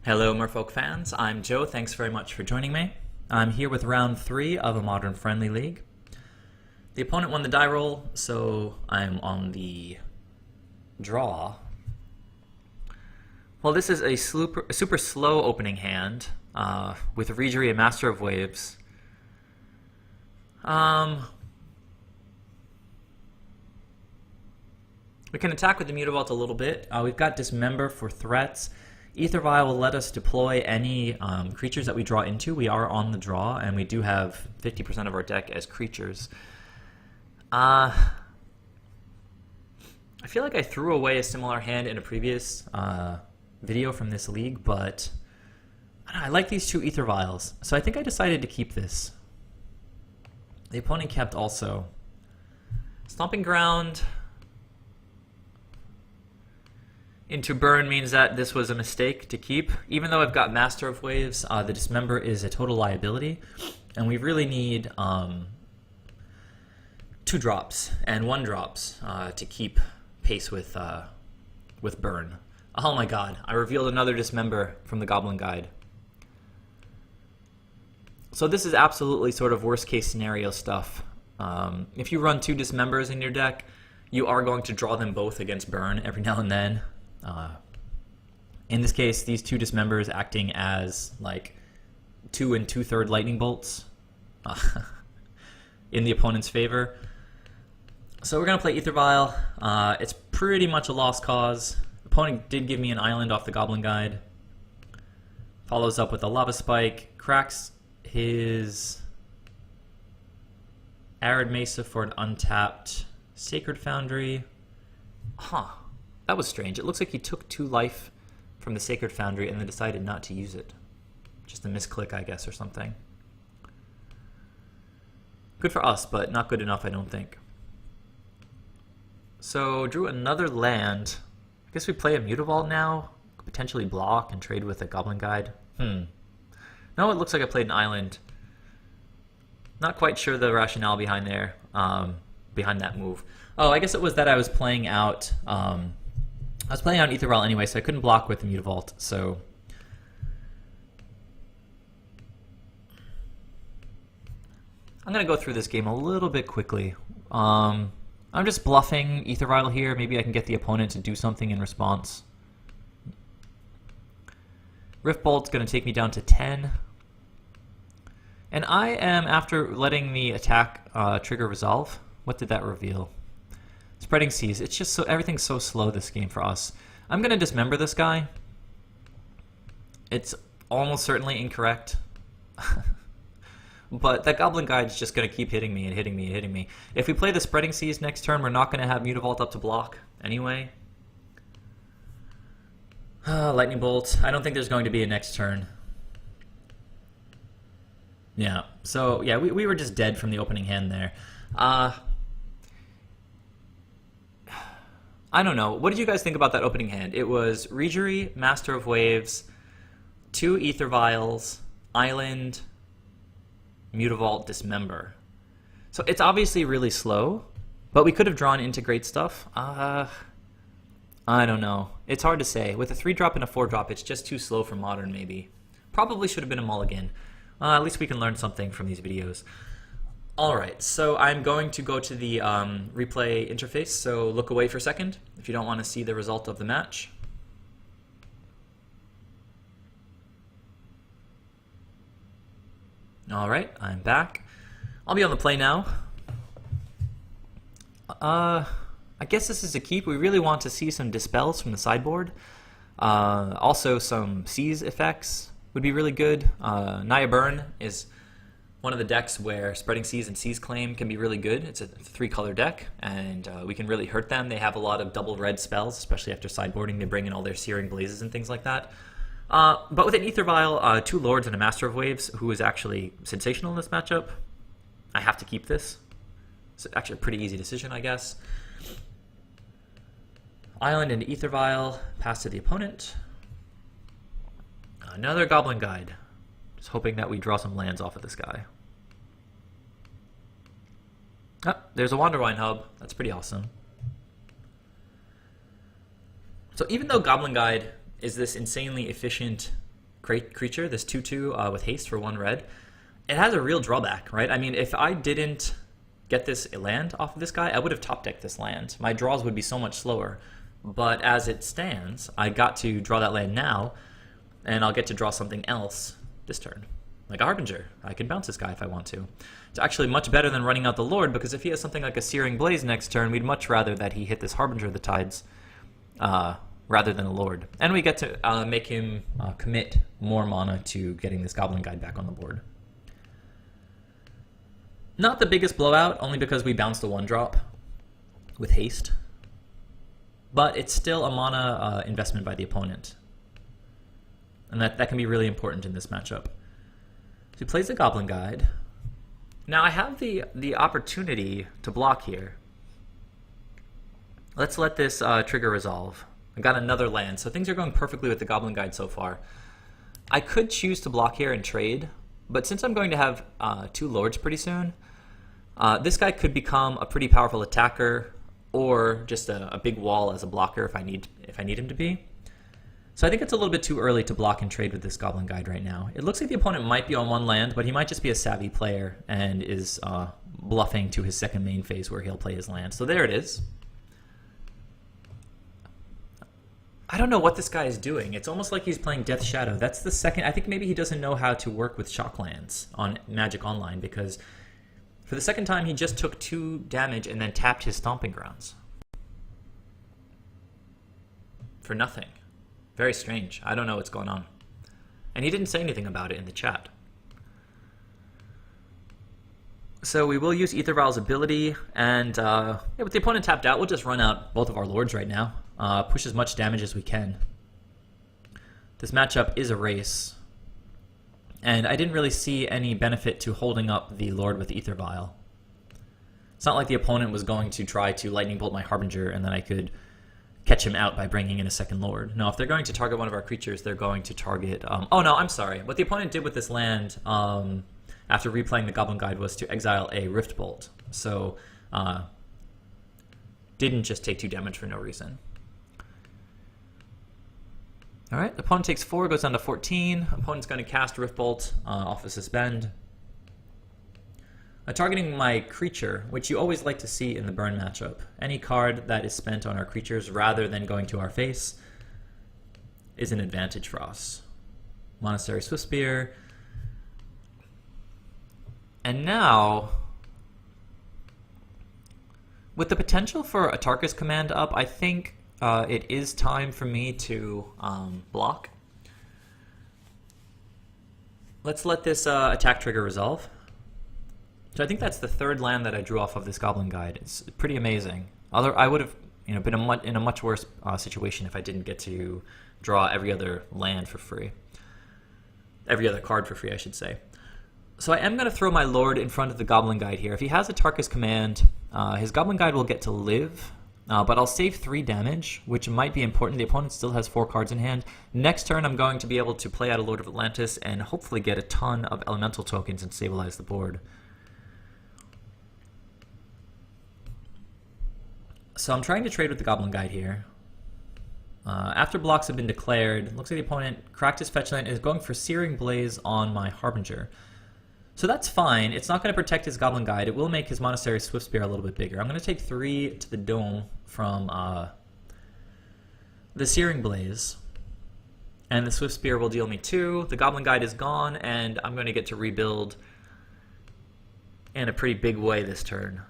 Hello Merfolk fans, I'm Joe, thanks very much for joining me. I'm here with round 3 of a Modern Friendly League. The opponent won the die roll, so I'm on the draw. Well, this is a super slow opening hand with Reejereys and Master of Waves. We can attack with the Mutavault a little bit. We've got Dismember for threats. AEther Vial will let us deploy any creatures that we draw into. We are on the draw, and we do have 50% of our deck as creatures. I feel like I threw away a similar hand in a previous video from this league, but I like these two AEther Vials, so I think I decided to keep this. The opponent kept also. Stomping Ground into burn means that this was a mistake to keep. Even though I've got Master of Waves, the Dismember is a total liability, and we really need 2 drops and 1 drops to keep pace with burn. Oh my god, I revealed another Dismember from the Goblin Guide. So this is absolutely sort of worst case scenario stuff. If you run 2 Dismembers in your deck, you are going to draw them both against burn every now and then. In this case, these 2 Dismembers acting as like 2 2/3 lightning bolts in the opponent's favor. So we're going to play AEther Vial. It's pretty much a lost cause. The opponent did give me an island off the Goblin Guide. Follows up with a Lava Spike. Cracks his Arid Mesa for an untapped Sacred Foundry. Huh. That was strange. It looks like he took 2 life from the Sacred Foundry and then decided not to use it. Just a misclick, I guess, or something. Good for us, but not good enough, I don't think. So, drew another land. I guess we play a Mutavault now. Potentially block and trade with a Goblin Guide. No, it looks like I played an island. Not quite sure the rationale behind there, behind that move. Oh, I guess it was that I was playing out AEther Vial anyway, so I couldn't block with the Mutavault, so I'm going to go through this game a little bit quickly. I'm just bluffing AEther Vial here. Maybe I can get the opponent to do something in response. Rift Bolt's going to take me down to 10. And I am, after letting the attack trigger resolve, what did that reveal? Spreading Seas. It's just so, everything's so slow this game for us. I'm going to Dismember this guy. It's almost certainly incorrect. But that Goblin Guide's just going to keep hitting me and hitting me and hitting me. If we play the Spreading Seas next turn, we're not going to have Mutavault up to block anyway. Lightning Bolt. I don't think there's going to be a next turn. Yeah, so yeah, we were just dead from the opening hand there. I don't know. What did you guys think about that opening hand? It was Reejerey, Master of Waves, 2 AEther Vials, Island, Mutavault, Dismember. So it's obviously really slow, but we could have drawn into great stuff. I don't know. It's hard to say. With a 3-drop and a 4-drop, it's just too slow for Modern, maybe. Probably should have been a mulligan. At least we can learn something from these videos. Alright, so I'm going to go to the replay interface, so look away for a second if you don't want to see the result of the match. Alright, I'm back. I'll be on the play now. I guess this is a keep. We really want to see some Dispels from the sideboard. Also some Seas effects would be really good. Naya Burn is one of the decks where Spreading Seas and Seas Claim can be really good. It's a 3-color deck, and we can really hurt them. They have a lot of double red spells, especially after sideboarding. They bring in all their Searing Blazes and things like that. But with an AEther Vial, 2 Lords and a Master of Waves, who is actually sensational in this matchup, I have to keep this. It's actually a pretty easy decision, I guess. Island and AEther Vial, pass to the opponent. Another Goblin Guide. Just hoping that we draw some lands off of this guy. Oh, there's a Wanderwine Hub. That's pretty awesome. So even though Goblin Guide is this insanely efficient creature, this 2/2 with haste for 1 red, it has a real drawback, right? I mean, if I didn't get this land off of this guy, I would have top decked this land. My draws would be so much slower. But as it stands, I got to draw that land now, and I'll get to draw something else this turn. Like a Harbinger. I can bounce this guy if I want to. It's actually much better than running out the Lord, because if he has something like a Searing Blaze next turn, we'd much rather that he hit this Harbinger of the Tides rather than a Lord. And we get to make him commit more mana to getting this Goblin Guide back on the board. Not the biggest blowout, only because we bounced a 1-drop with haste. But it's still a mana investment by the opponent. And that can be really important in this matchup. So he plays the Goblin Guide. Now I have the opportunity to block here. Let's let this trigger resolve. I got another land, so things are going perfectly with the Goblin Guide so far. I could choose to block here and trade, but since I'm going to have 2 Lords pretty soon, this guy could become a pretty powerful attacker, or just a big wall as a blocker if I need him to be. So I think it's a little bit too early to block and trade with this Goblin Guide right now. It looks like the opponent might be on 1 land, but he might just be a savvy player and is bluffing to his second main phase where he'll play his land. So there it is. I don't know what this guy is doing. It's almost like he's playing Death Shadow. That's the second. I think maybe he doesn't know how to work with shock lands on Magic Online, because for the second time he just took 2 damage and then tapped his Stomping Grounds. For nothing. Very strange. I don't know what's going on. And he didn't say anything about it in the chat. So we will use AEther Vial's ability, and yeah, with the opponent tapped out, we'll just run out both of our Lords right now. Push as much damage as we can. This matchup is a race. And I didn't really see any benefit to holding up the Lord with AEther Vial. It's not like the opponent was going to try to Lightning Bolt my Harbinger and then I could catch him out by bringing in a second Lord. No, if they're going to target one of our creatures, they're going to target... oh, no, I'm sorry. What the opponent did with this land after replaying the Goblin Guide was to exile a Rift Bolt. So, didn't just take 2 damage for no reason. Alright, the opponent takes 4, goes down to 14. Opponent's going to cast Rift Bolt off of Suspend. Targeting my creature, which you always like to see in the burn matchup. Any card that is spent on our creatures rather than going to our face is an advantage for us. Monastery Swiftspear. And now, with the potential for a Tarkus command up, I think it is time for me to block. Let's let this attack trigger resolve. So I think that's the 3rd land that I drew off of this Goblin Guide. It's pretty amazing. I would have been in a much worse situation if I didn't get to draw every other land for free. Every other card for free, I should say. So I am going to throw my Lord in front of the Goblin Guide here. If he has a Tarkus command, his Goblin Guide will get to live, but I'll save 3 damage, which might be important. The opponent still has 4 cards in hand. Next turn, I'm going to be able to play out a Lord of Atlantis and hopefully get a ton of elemental tokens and stabilize the board. So I'm trying to trade with the Goblin Guide here. After blocks have been declared, looks like the opponent cracked his fetch land and is going for Searing Blaze on my Harbinger. So that's fine. It's not going to protect his Goblin Guide. It will make his Monastery Swiftspear a little bit bigger. I'm going to take 3 to the dome from the Searing Blaze. And the Swiftspear will deal me 2. The Goblin Guide is gone, and I'm going to get to rebuild in a pretty big way this turn.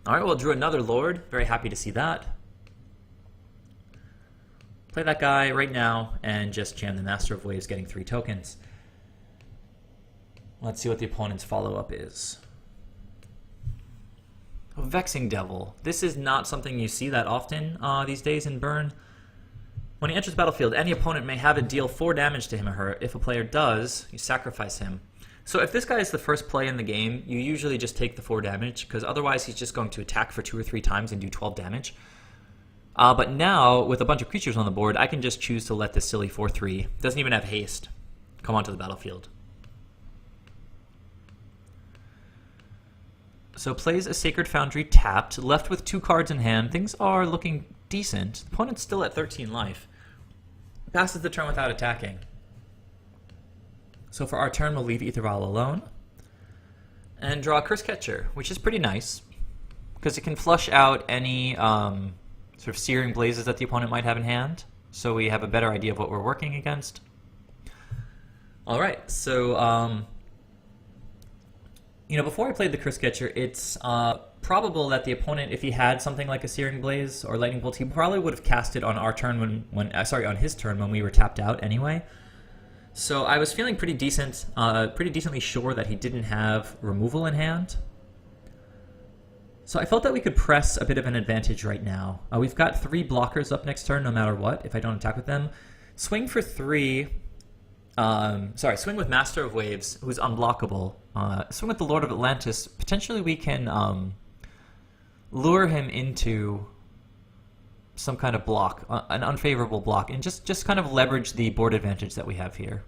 Alright, well, drew another Lord. Very happy to see that. Play that guy right now and just jam the Master of Waves, getting 3 tokens. Let's see what the opponent's follow-up is. A Vexing Devil. This is not something you see that often these days in Burn. When he enters the battlefield, any opponent may have it deal 4 damage to him or her. If a player does, you sacrifice him. So if this guy is the first play in the game, you usually just take the 4 damage, because otherwise he's just going to attack for 2 or 3 times and do 12 damage. But now, with a bunch of creatures on the board, I can just choose to let this silly 4/3, doesn't even have haste, come onto the battlefield. So plays a Sacred Foundry tapped, left with 2 cards in hand. Things are looking decent. The opponent's still at 13 life. passes the turn without attacking. So for our turn, we'll leave Aether Vial alone and draw a Cursecatcher, which is pretty nice because it can flush out any sort of Searing Blazes that the opponent might have in hand, so we have a better idea of what we're working against. Alright, so you know, before I played the Cursecatcher, it's probable that the opponent, if he had something like a Searing Blaze or Lightning Bolt, he probably would have cast it on our turn on his turn when we were tapped out anyway. So I was feeling pretty decently sure that he didn't have removal in hand. So I felt that we could press a bit of an advantage right now. We've got 3 blockers up next turn no matter what, if I don't attack with them. Swing for 3. Swing with Master of Waves, who's unblockable. Swing with the Lord of Atlantis. Potentially we can lure him into some kind of block, an unfavorable block, and just kind of leverage the board advantage that we have here.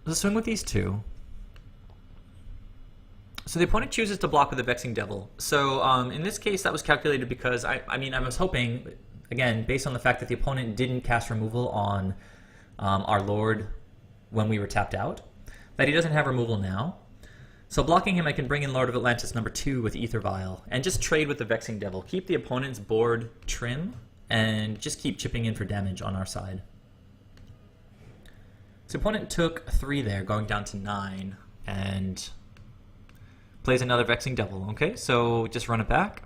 Let's swing with these 2. So the opponent chooses to block with the Vexing Devil. So in this case, that was calculated because I was hoping, again, based on the fact that the opponent didn't cast removal on our Lord when we were tapped out, that he doesn't have removal now. So blocking him, I can bring in Lord of Atlantis number 2 with Aether Vial, and just trade with the Vexing Devil. Keep the opponent's board trim, and just keep chipping in for damage on our side. So opponent took 3 there, going down to 9, and plays another Vexing Devil. Okay, so just run it back.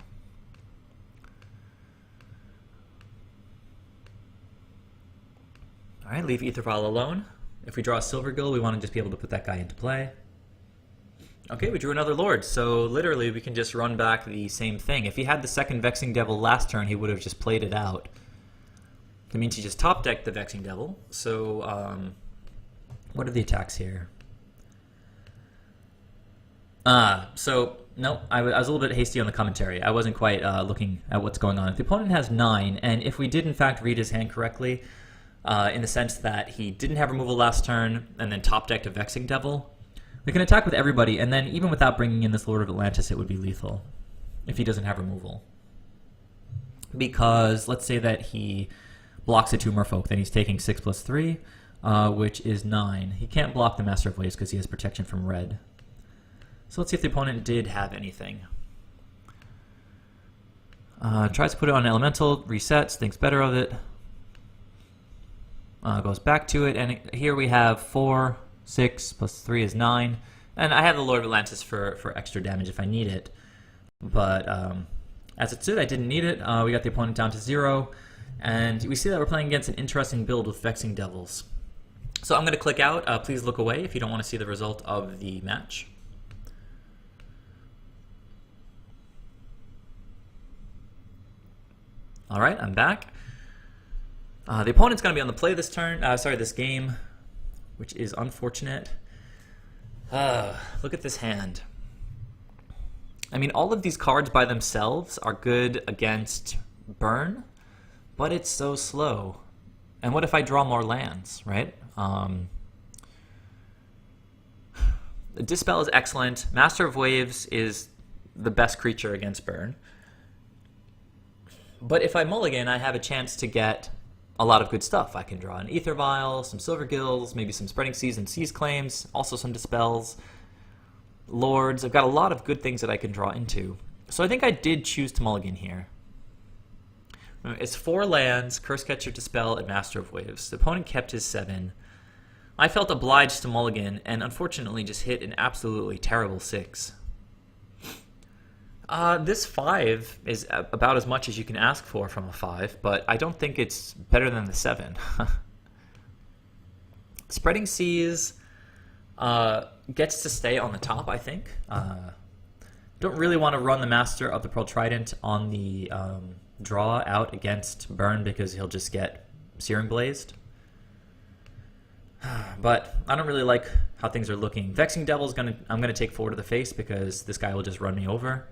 Alright, leave Aether Vial alone. If we draw a Silvergill, we want to just be able to put that guy into play. Okay, we drew another Lord, so literally we can just run back the same thing. If he had the second Vexing Devil last turn, he would have just played it out. That means he just top-decked the Vexing Devil. So, what are the attacks here? No, I was a little bit hasty on the commentary. I wasn't quite looking at what's going on. If the opponent has 9, and if we did in fact read his hand correctly, in the sense that he didn't have removal last turn, and then top-decked a Vexing Devil, we can attack with everybody, and then even without bringing in this Lord of Atlantis, it would be lethal if he doesn't have removal. Because let's say that he blocks it to Merfolk, then he's taking 6 plus 3, which is 9. He can't block the Master of Waves because he has protection from red. So let's see if the opponent did have anything. Tries to put it on Elemental, resets, thinks better of it. Goes back to it, and here we have 4, 6 plus 3 is 9. And I have the Lord of Atlantis for extra damage if I need it. But as it stood, I didn't need it. We got the opponent down to 0. And we see that we're playing against an interesting build with Vexing Devils. So I'm going to click out. Please look away if you don't want to see the result of the match. All right, I'm back. The opponent's going to be on the play this game, which is unfortunate. Look at this hand. I mean, all of these cards by themselves are good against burn, but it's so slow. And what if I draw more lands, right? Dispel is excellent. Master of Waves is the best creature against burn. But if I mulligan, I have a chance to get a lot of good stuff. I can draw an Aether Vial, some Silvergills, maybe some Spreading Seas and Seize Claims, also some Dispels, Lords. I've got a lot of good things that I can draw into. So I think I did choose to mulligan here. It's 4 lands, Cursecatcher, Dispel, and Master of Waves. The opponent kept his 7. I felt obliged to mulligan, and unfortunately just hit an absolutely terrible 6. This 5 is about as much as you can ask for from a 5, but I don't think it's better than the 7. Spreading Seas gets to stay on the top, I think. Don't really want to run the Master of the Pearl Trident on the draw out against burn because he'll just get Searing Blazed. But I don't really like how things are looking. Vexing Devil's I'm gonna take 4 to the face because this guy will just run me over.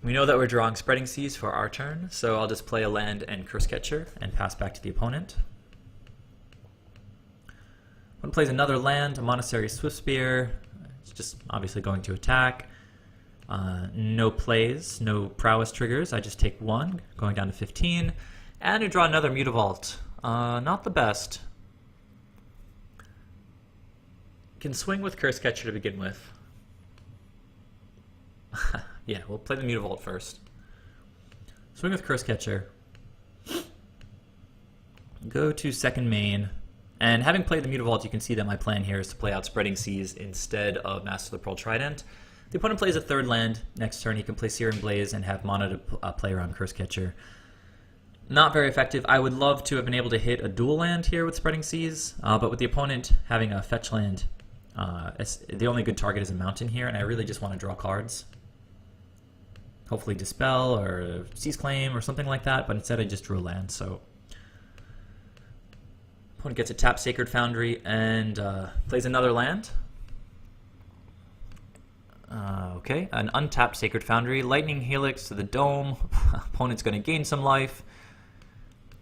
We know that we're drawing Spreading Seas for our turn, so I'll just play a land and Cursecatcher and pass back to the opponent. One plays another land, a Monastery Swiftspear. It's just obviously going to attack. No plays, no prowess triggers. I just take one, going down to 15, and I draw another Mutavault. Not the best. Can swing with Cursecatcher to begin with. Yeah, we'll play the Mutavault first. Swing with Cursecatcher. Go to second main. And having played the Mutavault, you can see that my plan here is to play out Spreading Seas instead of Master of the Pearl Trident. The opponent plays a third land. Next turn, he can play Searing Blaze and have mana to play around Cursecatcher. Not very effective. I would love to have been able to hit a dual land here with Spreading Seas, but with the opponent having a fetch land, the only good target is a mountain here, and I really just want to draw cards. Hopefully Dispel or Seize Claim or something like that, but instead I just drew a land, so... Opponent gets a tap Sacred Foundry and plays another land. Okay, an untapped Sacred Foundry. Lightning Helix to the Dome. Opponent's going to gain some life.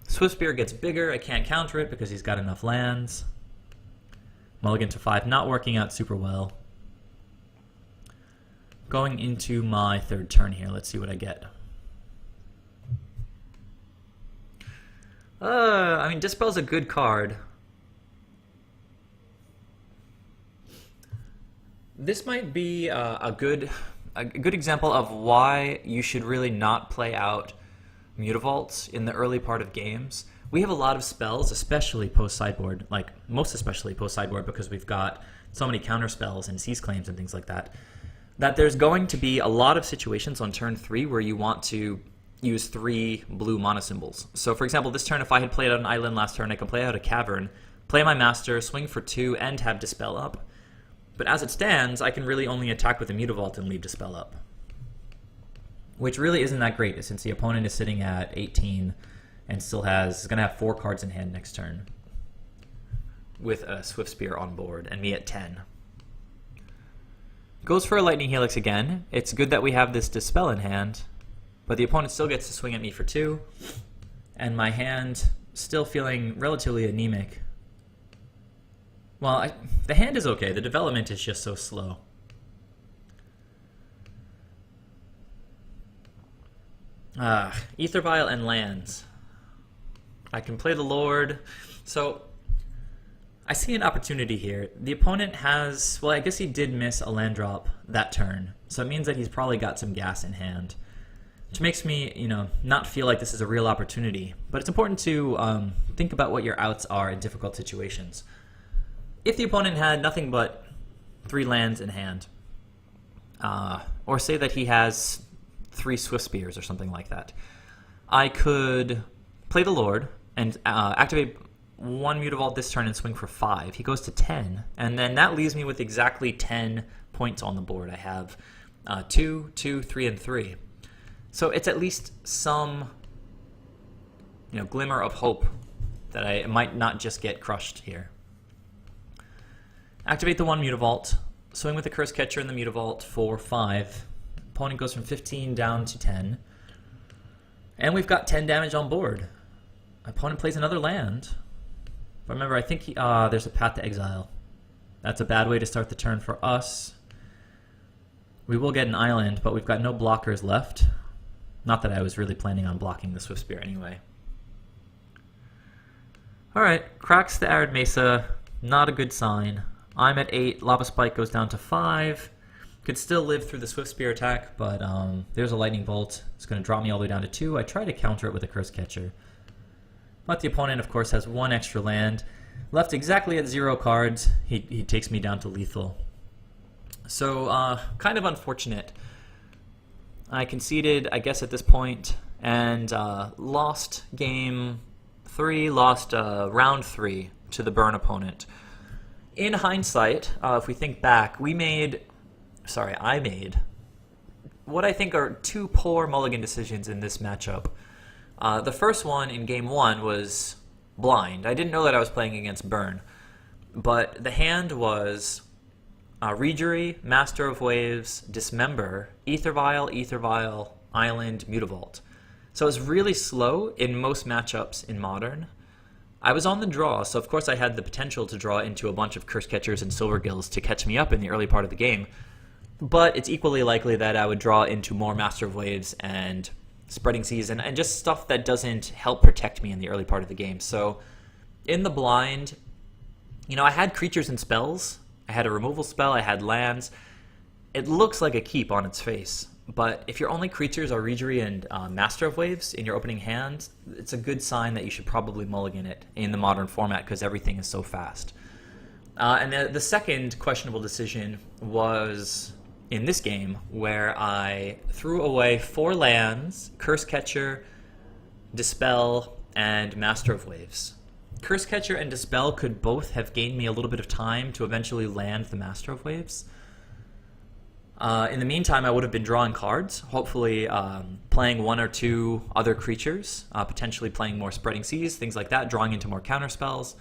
Swiftspear gets bigger. I can't counter it because he's got enough lands. Mulligan to 5, not working out super well. Going into my third turn here. Let's see what I get. I mean, Dispel's a good card. This might be a good example of why you should really not play out Mutavaults in the early part of games. We have a lot of spells, especially post-sideboard, like most especially post-sideboard because we've got so many counter spells and seize claims and things like that, that there's going to be a lot of situations on turn 3 where you want to use 3 blue mana symbols. So for example, this turn, if I had played out an island last turn, I can play out a Cavern, play my Master, swing for 2, and have Dispel up. But as it stands, I can really only attack with a Mutavault and leave Dispel up. Which really isn't that great, since the opponent is sitting at 18 and is going to have 4 cards in hand next turn. With a Swiftspear on board, and me at 10. Goes for a Lightning Helix again. It's good that we have this Dispel in hand, but the opponent still gets to swing at me for 2, and my hand still feeling relatively anemic. Well, the hand is okay. The development is just so slow. Aether Vial and lands. I can play the Lord. So, I see an opportunity here. The opponent has... Well, I guess he did miss a land drop that turn. So it means that he's probably got some gas in hand. Which makes me, not feel like this is a real opportunity. But it's important to think about what your outs are in difficult situations. If the opponent had nothing but 3 lands in hand, or say that he has 3 Swiftspears or something like that, I could play the Lord and activate 1 Mutavault this turn and swing for 5. He goes to 10, and then that leaves me with exactly 10 points on the board. I have 2, 2, 3, and 3. So it's at least some glimmer of hope that I might not just get crushed here. Activate the 1 Mutavault, swing with the Cursecatcher and the Mutavault for 5. Opponent goes from 15 down to 10. And we've got 10 damage on board. Opponent plays another land. But remember, I think there's a Path to Exile. That's a bad way to start the turn for us. We will get an island, but we've got no blockers left. Not that I was really planning on blocking the Swiftspear anyway. Alright, cracks the Arid Mesa. Not a good sign. I'm at 8, Lava Spike goes down to 5. Could still live through the Swiftspear attack, but there's a Lightning Bolt. It's going to drop me all the way down to 2. I try to counter it with a Cursecatcher. But the opponent, of course, has 1 extra land. Left exactly at 0 cards, he takes me down to lethal. So, kind of unfortunate. I conceded, I guess, at this point, and lost game 3, lost round 3 to the Burn opponent. In hindsight, if we think back, I made what I think are 2 poor mulligan decisions in this matchup. The first one in game 1 was blind. I didn't know that I was playing against Burn, but the hand was Reejerey, Master of Waves, Dismember, Aether Vial, Island, Mutavault. So it was really slow in most matchups in Modern. I was on the draw, so of course I had the potential to draw into a bunch of Cursecatchers and Silvergills to catch me up in the early part of the game. but it's equally likely that I would draw into more Master of Waves and Spreading Seas and just stuff that doesn't help protect me in the early part of the game. So in the blind, you know, I had creatures and spells. I had a removal spell. I had lands. It looks like a keep on its face. But if your only creatures are Reejerey and Master of Waves in your opening hand, it's a good sign that you should probably mulligan it in the modern format because everything is so fast. And the second questionable decision was in this game where I threw away 4 lands, Cursecatcher, Dispel, and Master of Waves. Cursecatcher and Dispel could both have gained me a little bit of time to eventually land the Master of Waves. In the meantime, I would have been drawing cards, hopefully playing 1 or 2 other creatures, potentially playing more Spreading Seas, things like that, drawing into more counterspells.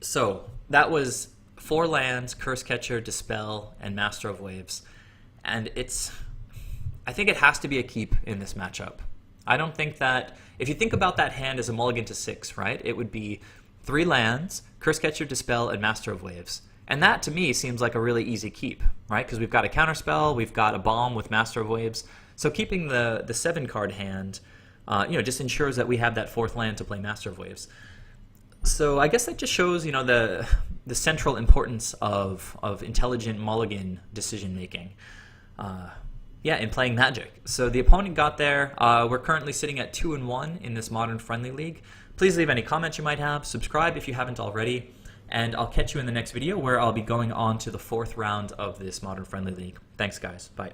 So that was 4 lands, Cursecatcher, Dispel, and Master of Waves. And I think it has to be a keep in this matchup. I don't think that, if you think about that hand as a mulligan to 6, right, it would be 3 lands, Cursecatcher, Dispel, and Master of Waves. And that, to me, seems like a really easy keep, right? Because we've got a counterspell, we've got a bomb with Master of Waves. So keeping the 7-card hand, just ensures that we have that 4th land to play Master of Waves. So I guess that just shows, the central importance of intelligent mulligan decision-making. In playing Magic. So the opponent got there. We're currently sitting at 2-1 in this Modern Friendly League. Please leave any comments you might have. Subscribe if you haven't already. And I'll catch you in the next video where I'll be going on to the 4th round of this Modern Friendly League. Thanks, guys. Bye.